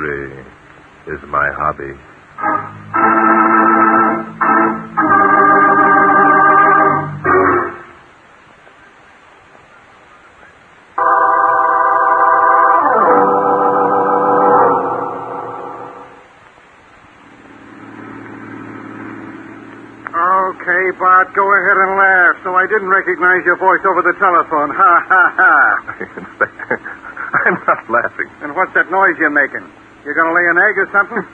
mystery is my hobby. Okay, Bart, go ahead and laugh. So I didn't recognize your voice over the telephone. Ha, ha, ha. Inspector, I'm not laughing. And what's that noise you're making? You gonna lay an egg or something?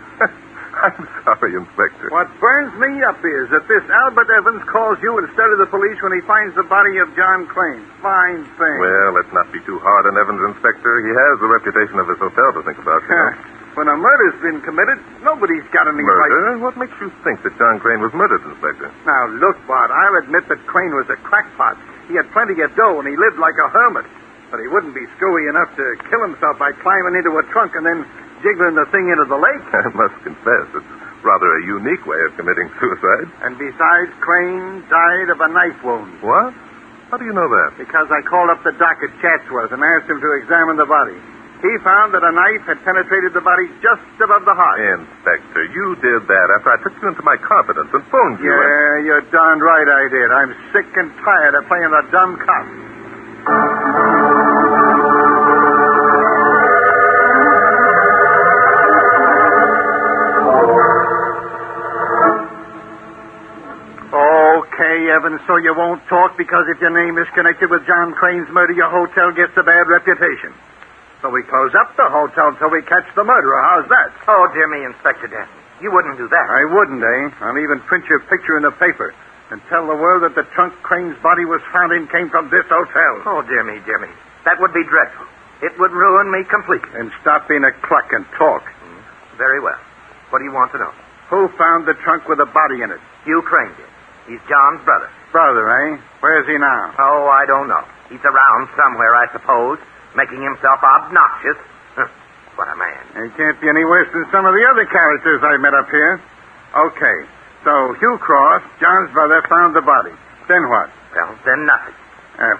I'm sorry, Inspector. What burns me up is that this Albert Evans calls you instead of the police when he finds the body of John Crane. Fine thing. Well, let's not be too hard on Evans, Inspector. He has the reputation of his hotel to think about, you know. When a murder's been committed, nobody's got any Murder? right... What makes you think that John Crane was murdered, Inspector? Now, look, Bart, I'll admit that Crane was a crackpot. He had plenty of dough, and he lived like a hermit. But he wouldn't be screwy enough to kill himself by climbing into a trunk and then jiggling the thing into the lake. I must confess, it's rather a unique way of committing suicide. And besides, Crane died of a knife wound. What? How do you know that? Because I called up the doc at Chatsworth and asked him to examine the body. He found that a knife had penetrated the body just above the heart. Inspector, you did that after I took you into my confidence and phoned you. Yeah, you're darned right I did. I'm sick and tired of playing the dumb cop. Okay, Evans, so you won't talk because if your name is connected with John Crane's murder, your hotel gets a bad reputation. So we close up the hotel until we catch the murderer. How's that? Oh, dear me, Inspector Denton. You wouldn't do that. I wouldn't, eh? I'll even print your picture in the paper and tell the world that the trunk Crane's body was found in came from this hotel. Oh, dear me, dear me. That would be dreadful. It would ruin me completely. And stop being a cluck and talk. Very well. What do you want to know? Who found the trunk with a body in it? Hugh Crane did. He's John's brother. Brother, eh? Where's he now? Oh, I don't know. He's around somewhere, I suppose, making himself obnoxious. What a man. He can't be any worse than some of the other characters I met up here. Okay, so Hugh Cross, John's brother, found the body. Then what? Well, then nothing.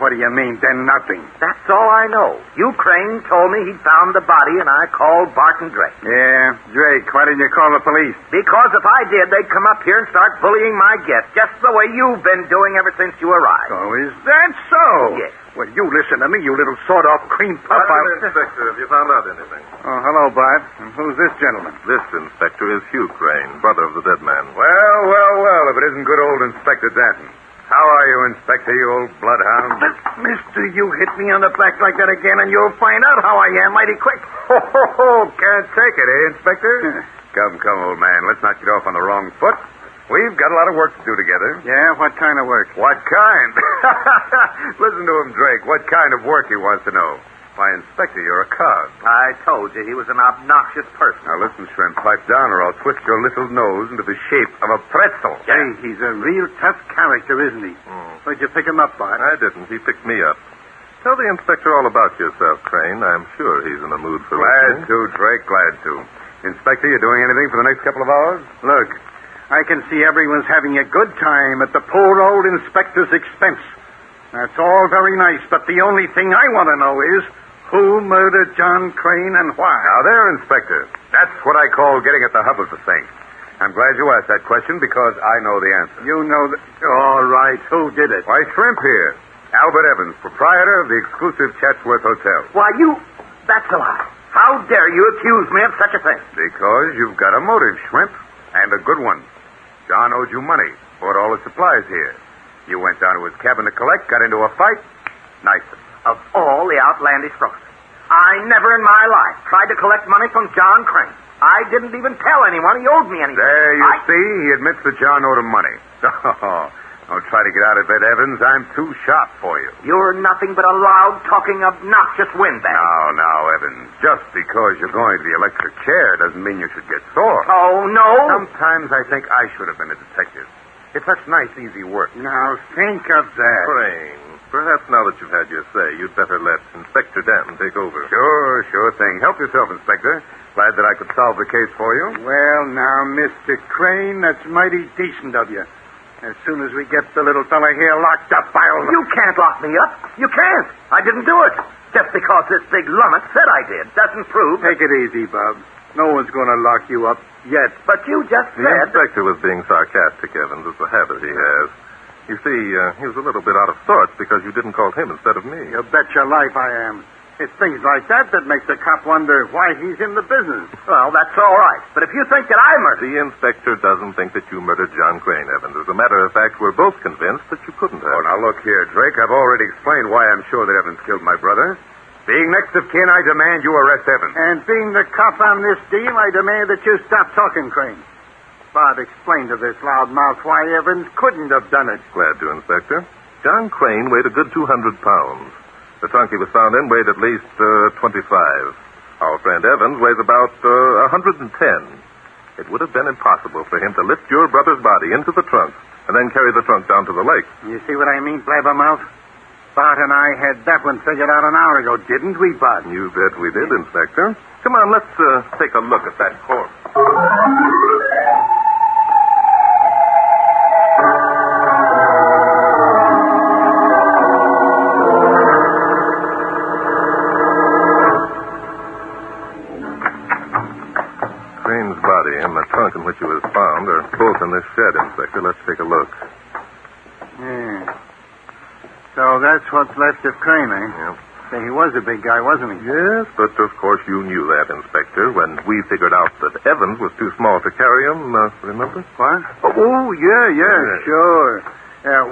What do you mean, then nothing? That's all I know. Hugh Crane told me he'd found the body, and I called Barton Drake. Yeah, Drake. Why didn't you call the police? Because if I did, they'd come up here and start bullying my guests, just the way you've been doing ever since you arrived. Oh, is that so? Yes. Well, you listen to me, you little sawed-off cream puff. Inspector, have you found out anything? Oh, hello, Bart. And who's this gentleman? This, Inspector, is Hugh Crane, brother of the dead man. Well, if it isn't good old Inspector Danton. How are you, Inspector, you old bloodhound? Mister, you hit me on the back like that again, and you'll find out how I am mighty quick. Ho, can't take it, eh, Inspector? Come, old man. Let's not get off on the wrong foot. We've got a lot of work to do together. Yeah, what kind of work? What kind? Listen to him, Drake. What kind of work he wants to know. Why, Inspector, you're a cog. I told you he was an obnoxious person. Now, listen, Shrimp, pipe down or I'll twist your little nose into the shape of a pretzel. Hey, he's a real tough character, isn't he? Where'd you pick him up, Bart? I didn't. He picked me up. Tell the inspector all about yourself, Crane. I'm sure he's in the mood for Glad listening. to, Drake, glad to. Inspector, you doing anything for the next couple of hours? Look, I can see everyone's having a good time at the poor old inspector's expense. That's all very nice, but the only thing I want to know is who murdered John Crane and why? Now, there, Inspector. That's what I call getting at the hub of the thing. I'm glad you asked that question because I know the answer. You know that... All right, who did it? Why, Shrimp here. Albert Evans, proprietor of the exclusive Chatsworth Hotel. Why, that's a lie. How dare you accuse me of such a thing? Because you've got a motive, Shrimp, and a good one. John owed you money, bought all the supplies here. You went down to his cabin to collect, got into a fight, knifed him. Of all the outlandish fraudsters, I never in my life tried to collect money from John Crane. I didn't even tell anyone he owed me anything. There, you see, he admits that John owed him money. Don't try to get out of it, Evans. I'm too sharp for you. You're nothing but a loud-talking, obnoxious windbag. Now, Evans, just because you're going to the electric chair doesn't mean you should get sore. Oh, no? Sometimes I think I should have been a detective. It's such nice, easy work. Now, think of that. Crane, perhaps now that you've had your say, you'd better let Inspector Danton take over. Sure thing. Help yourself, Inspector. Glad that I could solve the case for you. Well, now, Mr. Crane, that's mighty decent of you. As soon as we get the little fella here locked up, I'll... You can't lock me up. You can't. I didn't do it. Just because this big lummox said I did doesn't prove... Take it easy, Bob. No one's going to lock you up yet. But you just The said... inspector was being sarcastic, Evans. It's a habit he has. You see, he was a little bit out of sorts because you didn't call him instead of me. You bet your life I am. It's things like that make the cop wonder why he's in the business. Well, that's all right. But if you think that I murdered... The inspector doesn't think that you murdered John Crane, Evans. As a matter of fact, we're both convinced that you couldn't have. Oh, now look here, Drake. I've already explained why I'm sure that Evans killed my brother. Being next of kin, I demand you arrest Evans. And being the cop on this deal, I demand that you stop talking, Crane. Bart, explain to this loudmouth why Evans couldn't have done it. Glad to, Inspector. John Crane weighed a good 200 pounds. The trunk he was found in weighed at least 25. Our friend Evans weighs about 110. It would have been impossible for him to lift your brother's body into the trunk and then carry the trunk down to the lake. You see what I mean, blabbermouth? Bart and I had that one figured out an hour ago, didn't we, Bart? You bet we did, Inspector. Come on, let's take a look at that corpse. Crane's body and the trunk in which he was found are both in this shed, Inspector. Let's take a look. Yeah. So that's what's left of Crane, eh? Yeah. Say, he was a big guy, wasn't he? Yes, but of course you knew that, Inspector, when we figured out that Evans was too small to carry him, remember? What? Oh, yeah, sure.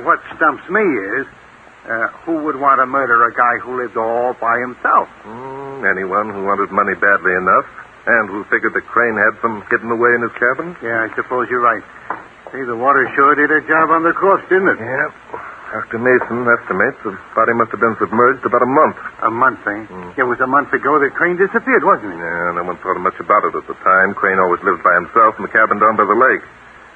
What stumps me is, who would want to murder a guy who lived all by himself? Anyone who wanted money badly enough and who figured that Crane had some hidden away in his cabin. Yeah, I suppose you're right. See, the water sure did a job on the corpse, didn't it? Yeah. Dr. Mason estimates the body must have been submerged about a month. A month, eh? It was a month ago that Crane disappeared, wasn't he? Yeah, no one thought much about it at the time. Crane always lived by himself in the cabin down by the lake.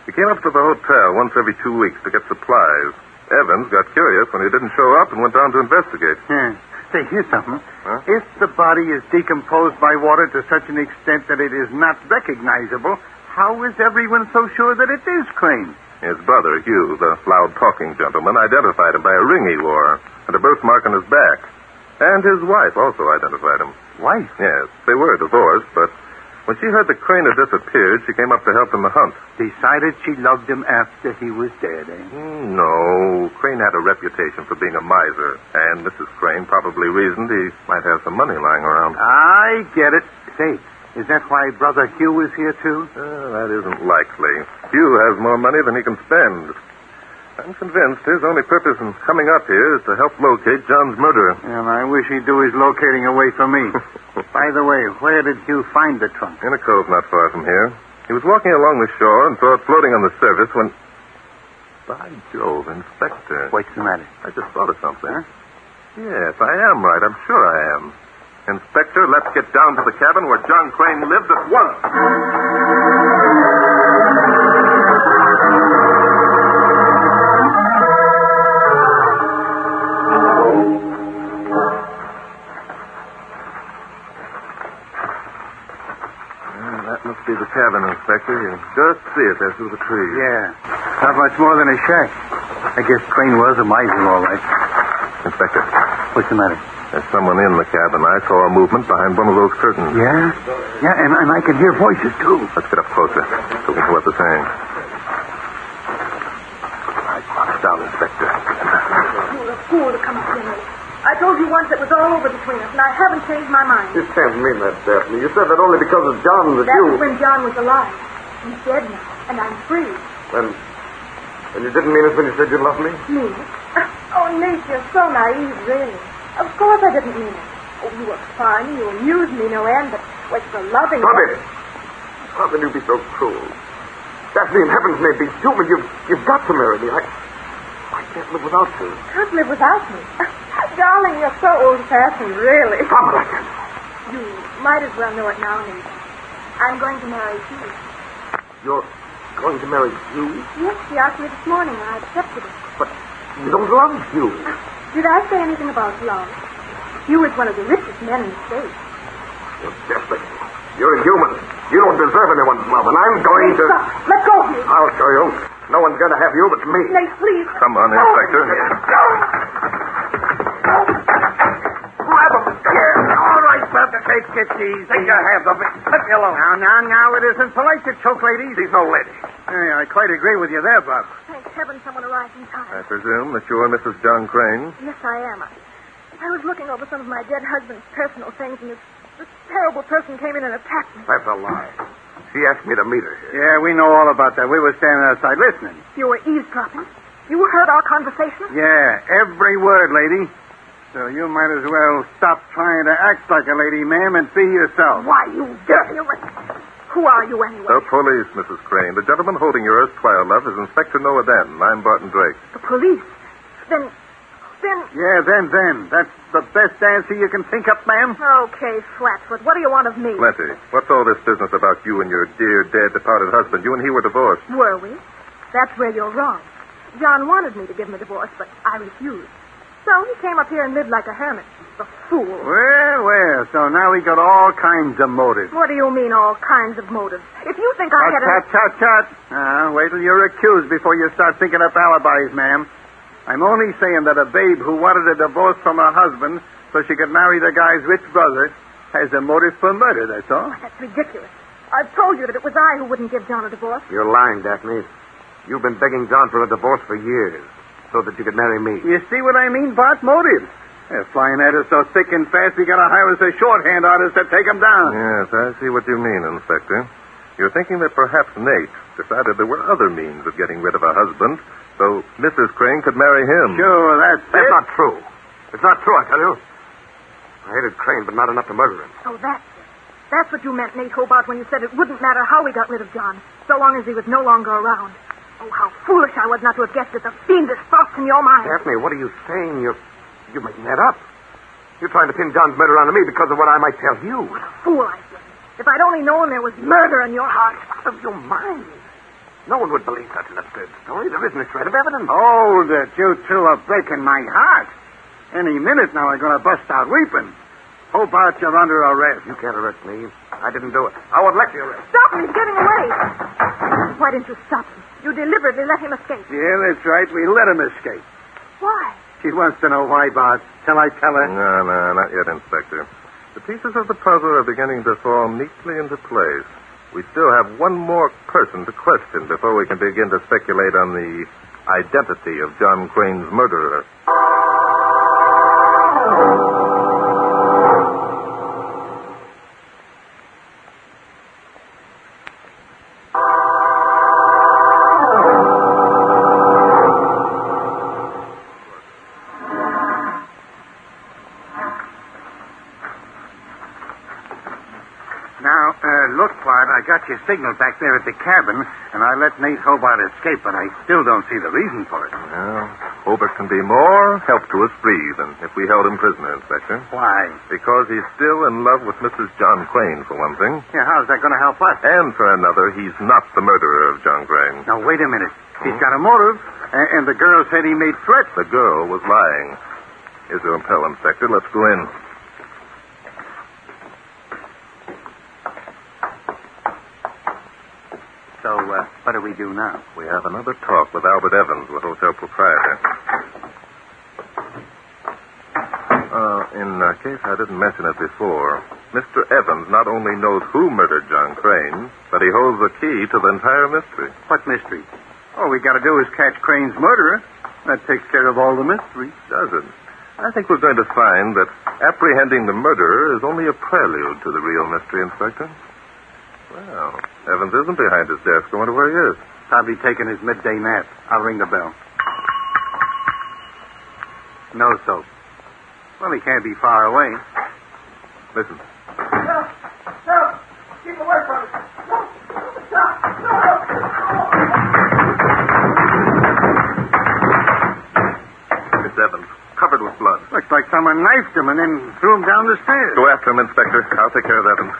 He came up to the hotel once every 2 weeks to get supplies. Evans got curious when he didn't show up and went down to investigate. Yeah. Say, here's something. Huh? If the body is decomposed by water to such an extent that it is not recognizable, how is everyone so sure that it is Crane? His brother, Hugh, the loud-talking gentleman, identified him by a ring he wore and a birthmark on his back. And his wife also identified him. Wife? Yes, they were divorced, but when she heard that Crane had disappeared, she came up to help in the hunt. Decided she loved him after he was dead, eh? No, Crane had a reputation for being a miser, and Mrs. Crane probably reasoned he might have some money lying around. I get it. Say, is that why Brother Hugh is here, too? That isn't likely. Hugh has more money than he can spend. I'm convinced his only purpose in coming up here is to help locate John's murderer. And I wish he'd do his locating away from me. By the way, where did Hugh find the trunk? In a cove not far from here. He was walking along the shore and saw it floating on the surface when... By Jove, Inspector. What's the matter? I just thought of something. Huh? Yes, I am right. I'm sure I am. Inspector, let's get down to the cabin where John Crane lived at once. That must be the cabin, Inspector. You just see it there through the trees. Yeah. Not much more than a shack. I guess Crane was a miser, all right. Inspector, What's the matter? there's someone in the cabin. I saw a movement behind one of those curtains. Yeah? Yeah, and I can hear voices, too. Let's get up closer so we can hear what they're saying. Sit down, Inspector. You're a fool to come up here. I told you once it was all over between us, and I haven't changed my mind. You can't mean that, Daphne. You said that only because of John that That you... was when John was alive. He's dead now, and I'm free. And you didn't mean it when you said you loved me? Me? Oh, Nate, you're so naive, really. Of course I didn't mean it. Oh, you were funny, you amused me no end, but what's the loving... Stop it! How can you be so cruel? Daphne, in heaven's name, be human. You've got to marry me. I can't live without you. Can't live without me. Darling, you're so old-fashioned, really. Stop it, I can't. You might as well know it now, Nate. I'm going to marry you. You're going to marry Hugh? Yes, she asked me this morning, and I accepted it. But you don't love Hugh. Did I say anything about love? You is one of the richest men in the state. You're desperate. You're inhuman. You don't deserve anyone's love, and I'm going to... Stop. Let go of me. I'll show you. No one's going to have you but me. Nate, please. Come on, Inspector. Grab him. Yeah, all right, Baptist. Take it easy. Let your hands off me. Let me alone. Now, it isn't polite to choke ladies. She's no lady. Hey, I quite agree with you there, Bob. Thank heaven someone arrived in time. I presume that you're Mrs. John Crane? Yes, I am. I was looking over some of my dead husband's personal things, and this terrible person came in and attacked me. That's a lie. She asked me to meet her here. Yeah, we know all about that. We were standing outside listening. You were eavesdropping? You heard our conversation? Yeah, every word, lady. So you might as well stop trying to act like a lady, ma'am, and be yourself. Why, you dirty wretch. Who are you, anyway? The police, Mrs. Crane. The gentleman holding your erstwhile love is Inspector Noah Danton. I'm Barton Drake. The police? Then... Yeah, then. That's the best answer you can think up, ma'am? Okay, Flatfoot. What do you want of me? Plenty. What's all this business about you and your dear, dead, departed husband? You and he were divorced. Were we? That's where you're wrong. John wanted me to give him a divorce, but I refused. So he came up here and lived like a hermit. The fool. Well, so now we got all kinds of motives. What do you mean, all kinds of motives? If you think I had Tut. Wait till you're accused before you start thinking up alibis, ma'am. I'm only saying that a babe who wanted a divorce from her husband so she could marry the guy's rich brother has a motive for murder, that's all. That's ridiculous. I've told you that it was I who wouldn't give John a divorce. You're lying, Daphne. You've been begging John for a divorce for years so that you could marry me. You see what I mean, Bart? Motive. They're flying at us so thick and fast we gotta hire us a shorthand artist to take them down. Yes, I see what you mean, Inspector. You're thinking that perhaps Nate decided there were other means of getting rid of her husband, so Mrs. Crane could marry him. Sure, that's not true. It's not true, I tell you. I hated Crane, but not enough to murder him. Oh, that's it. That's what you meant, Nate Hobart, when you said it wouldn't matter how we got rid of John, so long as he was no longer around. Oh, how foolish I was not to have guessed at the fiendish thoughts in your mind. Daphne, what are you saying? You're making that up. You're trying to pin John's murder onto me because of what I might tell you. What a fool I've been. If I'd only known there was murder in your heart. Out of your mind. No one would believe such an absurd story. There isn't a shred of evidence. Hold it. You two are breaking my heart. Any minute now I'm going to bust out weeping. Hobart, you're under arrest. You can't arrest me. I didn't do it. I won't let you arrest. Stop him. He's getting away. Why didn't you stop him? You deliberately let him escape. Yeah, that's right. We let him escape. Why? She wants to know why, Bart. Shall I tell her? No, not yet, Inspector. The pieces of the puzzle are beginning to fall neatly into place. We still have one more person to question before we can begin to speculate on the identity of John Crane's murderer. I got your signal back there at the cabin, and I let Nate Hobart escape, but I still don't see the reason for it. Well, Hobart can be more help to us free than if we held him prisoner, Inspector. Why? Because he's still in love with Mrs. John Crane, for one thing. Yeah, how's that going to help us? And for another, he's not the murderer of John Crane. Now, wait a minute. He's got a motive, and the girl said he made threats. The girl was lying. Here's the impel, Inspector. Let's go in. So, what do we do now? We have another talk with Albert Evans, the hotel proprietor. In case I didn't mention it before, Mr. Evans not only knows who murdered John Crane, but he holds the key to the entire mystery. What mystery? All we got to do is catch Crane's murderer. That takes care of all the mystery. Does it? I think we're going to find that apprehending the murderer is only a prelude to the real mystery, Inspector. Well, Evans isn't behind his desk. I wonder where he is. Probably taking his midday nap. I'll ring the bell. No soap. Well, he can't be far away. Listen. No! Keep away from it! It's Evans, covered with blood. Looks like someone knifed him and then threw him down the stairs. Go after him, Inspector. I'll take care of Evans.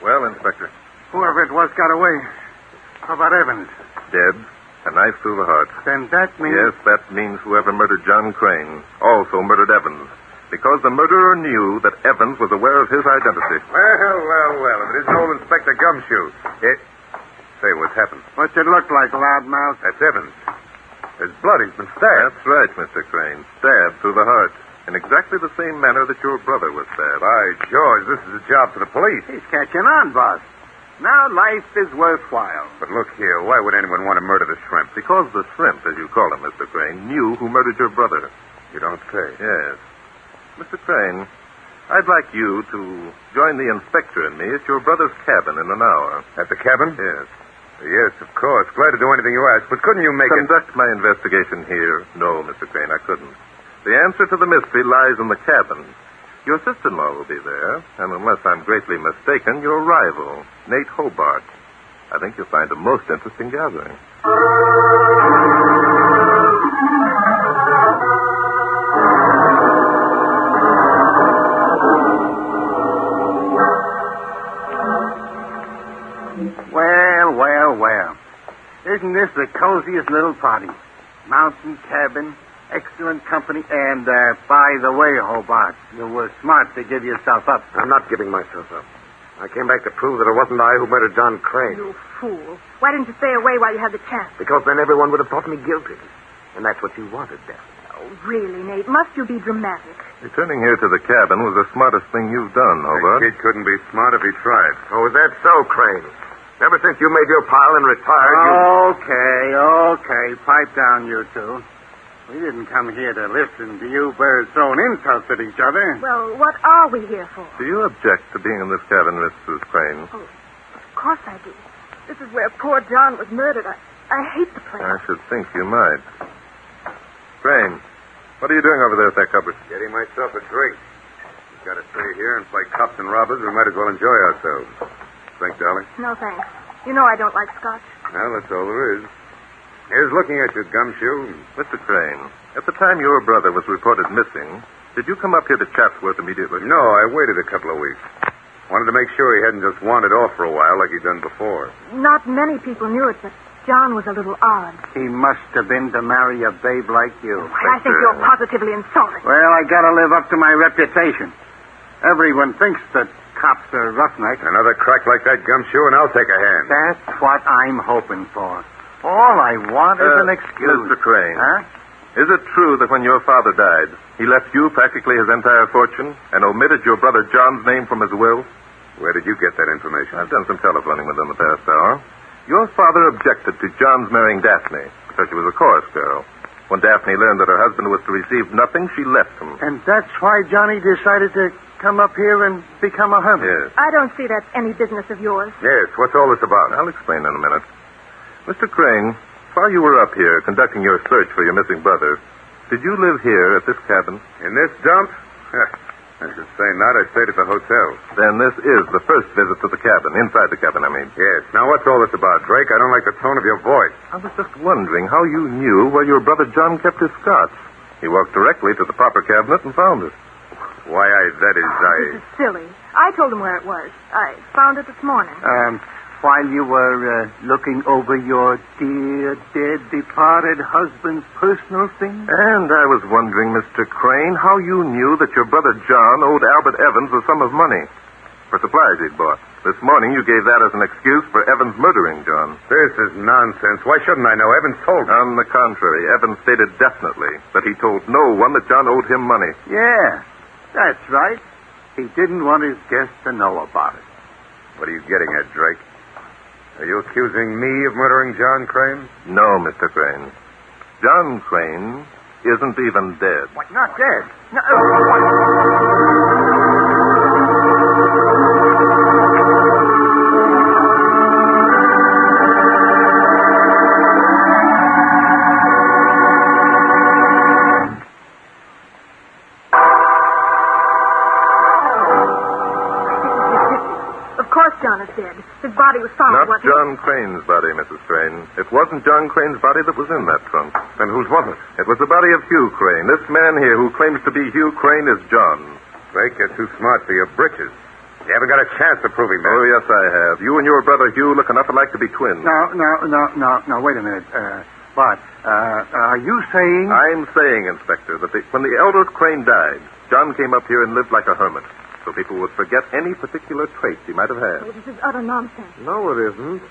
Well, Inspector. Whoever it was got away. How about Evans? Dead. A knife through the heart. Then that means... Yes, that means whoever murdered John Crane also murdered Evans. Because the murderer knew that Evans was aware of his identity. Well. If it isn't old Inspector Gumshoe. Say, what's happened? What's it look like, loudmouth? That's Evans. There's blood. He's been stabbed. That's right, Mr. Crane. Stabbed through the heart. In exactly the same manner that your brother was stabbed. By George, this is a job for the police. He's catching on, boss. Now life is worthwhile. But look here, why would anyone want to murder the shrimp? Because the shrimp, as you call him, Mr. Crane, knew who murdered your brother. You don't say. Yes. Mr. Crane, I'd like you to join the inspector and me at your brother's cabin in an hour. At the cabin? Yes. Yes, of course. Glad to do anything you ask, but couldn't you make Conduct my investigation here? No, Mr. Crane, I couldn't. The answer to the mystery lies in the cabin. Your sister-in-law will be there, and unless I'm greatly mistaken, your rival, Nate Hobart. I think you'll find a most interesting gathering. Well. Isn't this the coziest little party? Mountain cabin, excellent company, and, by the way, Hobart, you were smart to give yourself up. I'm not giving myself up. I came back to prove that it wasn't I who murdered John Crane. You fool. Why didn't you stay away while you had the chance? Because then everyone would have thought me guilty. And that's what you wanted, Daphne. Oh, really, Nate? Must you be dramatic? Returning here to the cabin was the smartest thing you've done, Hobart. The kid couldn't be smart if he tried. Oh, is that so, Crane? Ever since you made your pile and retired, Okay. Pipe down, you two. We didn't come here to listen to you birds throwing insults at each other. Well, what are we here for? Do you object to being in this cabin, Mrs. Crane? Oh, of course I do. This is where poor John was murdered. I hate the place. I should think you might. Crane, what are you doing over there at that cupboard? Getting myself a drink. We've got to stay here and play cops and robbers. We might as well enjoy ourselves. Think, darling? No, thanks. You know I don't like scotch. Well, that's all there is. Here's looking at you, Gumshoe. Mr. Crane, at the time your brother was reported missing, did you come up here to Chatsworth immediately? No, I waited a couple of weeks. Wanted to make sure he hadn't just wandered off for a while like he'd done before. Not many people knew it, but John was a little odd. He must have been to marry a babe like you. I think you're positively insulting. Well, I gotta live up to my reputation. Everyone thinks that cops are roughnecks. Another crack like that, Gumshoe, and I'll take a hand. That's what I'm hoping for. All I want is an excuse. Mr. Crane. Huh? Is it true that when your father died, he left you practically his entire fortune and omitted your brother John's name from his will? Where did you get that information? I've done some telephoning within the past hour. Your father objected to John's marrying Daphne because she was a chorus girl. When Daphne learned that her husband was to receive nothing, she left him. And that's why Johnny decided to come up here and become a hermit. Yes. I don't see that's any business of yours. Yes, what's all this about? I'll explain in a minute. Mr. Crane, while you were up here conducting your search for your missing brother, did you live here at this cabin? In this dump? I should say not. I stayed at the hotel. Then this is the first visit to the cabin, inside the cabin, I mean. Yes. Now, what's all this about, Drake? I don't like the tone of your voice. I was just wondering how you knew where your brother John kept his scotch. He walked directly to the proper cabinet and found it. Why, This is silly. I told him where it was. I found it this morning. While you were looking over your dear, dead, departed husband's personal things? And I was wondering, Mr. Crane, how you knew that your brother John owed Albert Evans a sum of money for supplies he'd bought. This morning you gave that as an excuse for Evans murdering John. This is nonsense. Why shouldn't I know? Evans told me. On the contrary, Evans stated definitely that he told no one that John owed him money. Yeah, that's right. He didn't want his guests to know about it. What are you getting at, Drake? Are you accusing me of murdering John Crane? No, Mr. Crane. John Crane isn't even dead. What, not dead? No, John is dead. His body was found. Not John Crane's body, Mrs. Crane. It wasn't John Crane's body that was in that trunk. Then whose was it? It was the body of Hugh Crane. This man here who claims to be Hugh Crane is John. Drake, you're too smart for your britches. You haven't got a chance of proving that. Oh, yes, I have. You and your brother Hugh look enough alike to be twins. No, wait a minute. Bart, are you saying... I'm saying, Inspector, that when the elder Crane died, John came up here and lived like a hermit, so people would forget any particular traits he might have had. Oh, this is utter nonsense. No, it isn't.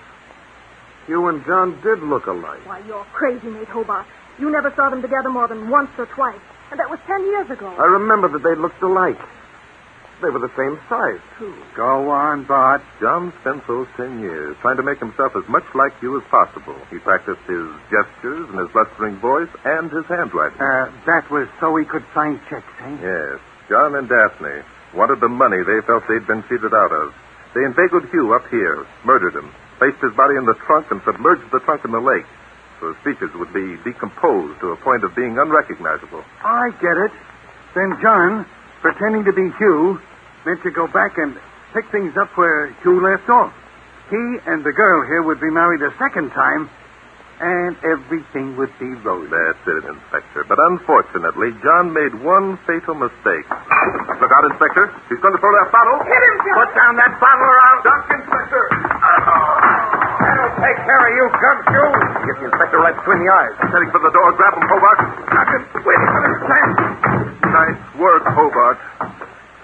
You and John did look alike. Why, you're crazy, Nate Hobart. You never saw them together more than once or twice. And that was 10 years ago. I remember that they looked alike. They were the same size, too. Go on, Bart. John spent those 10 years trying to make himself as much like you as possible. He practiced his gestures and his blustering voice and his handwriting. That was so he could sign checks, eh? Yes. John and Daphne wanted the money they felt they'd been cheated out of. They inveigled Hugh up here, murdered him, placed his body in the trunk, and submerged the trunk in the lake, so his features would be decomposed to a point of being unrecognizable. I get it. Then John, pretending to be Hugh, meant to go back and pick things up where Hugh left off. He and the girl here would be married a second time, and everything would be rosy. That's it, Inspector. But unfortunately, John made one fatal mistake. Look out, Inspector. He's going to throw that bottle. Hit him, John. Put down that bottle or I'll... Duck, Inspector! That'll take care of you, gumshoe. Get the Inspector right between the eyes. He's heading for the door. Grab him, Hobart. I've been waiting for this chance. Nice work, Hobart.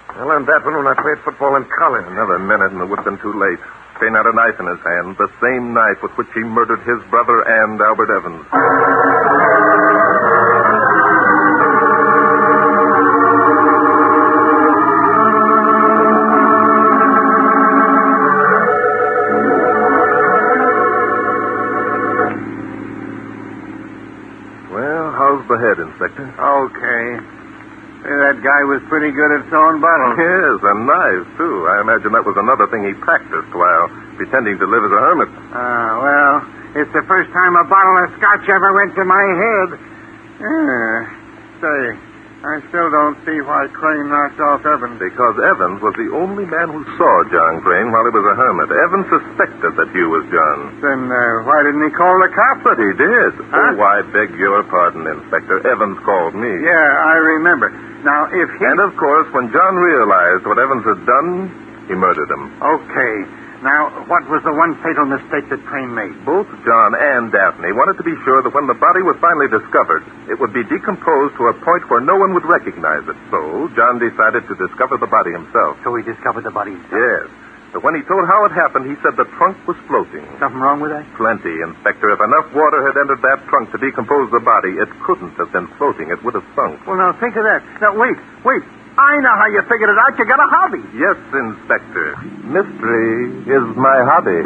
I learned that one when I played football in college. Another minute and it would have been too late. Crane had a knife in his hand, the same knife with which he murdered his brother and Albert Evans. Well, how's the head, Inspector? Okay. That guy was pretty good at throwing bottles. Yes, and knives, too. I imagine that was another thing he practiced while pretending to live as a hermit. Well, it's the first time a bottle of scotch ever went to my head. Say, I still don't see why Crane knocked off Evans. Because Evans was the only man who saw John Crane while he was a hermit. Evans suspected that Hugh was John. Then why didn't he call the cops? But he did. Huh? Oh, I beg your pardon, Inspector. Evans called me. Yeah, I remember. Now, if he... And, of course, when John realized what Evans had done, he murdered him. Okay. Now, what was the one fatal mistake that Crane made? Both John and Daphne wanted to be sure that when the body was finally discovered, it would be decomposed to a point where no one would recognize it. So, John decided to discover the body himself. So he discovered the body himself? Yes. But when he told how it happened, he said the trunk was floating. Something wrong with that? Plenty, Inspector. If enough water had entered that trunk to decompose the body, it couldn't have been floating. It would have sunk. Well, now, think of that. Now, wait. I know how you figured it out. You got a hobby. Yes, Inspector. Mystery is my hobby.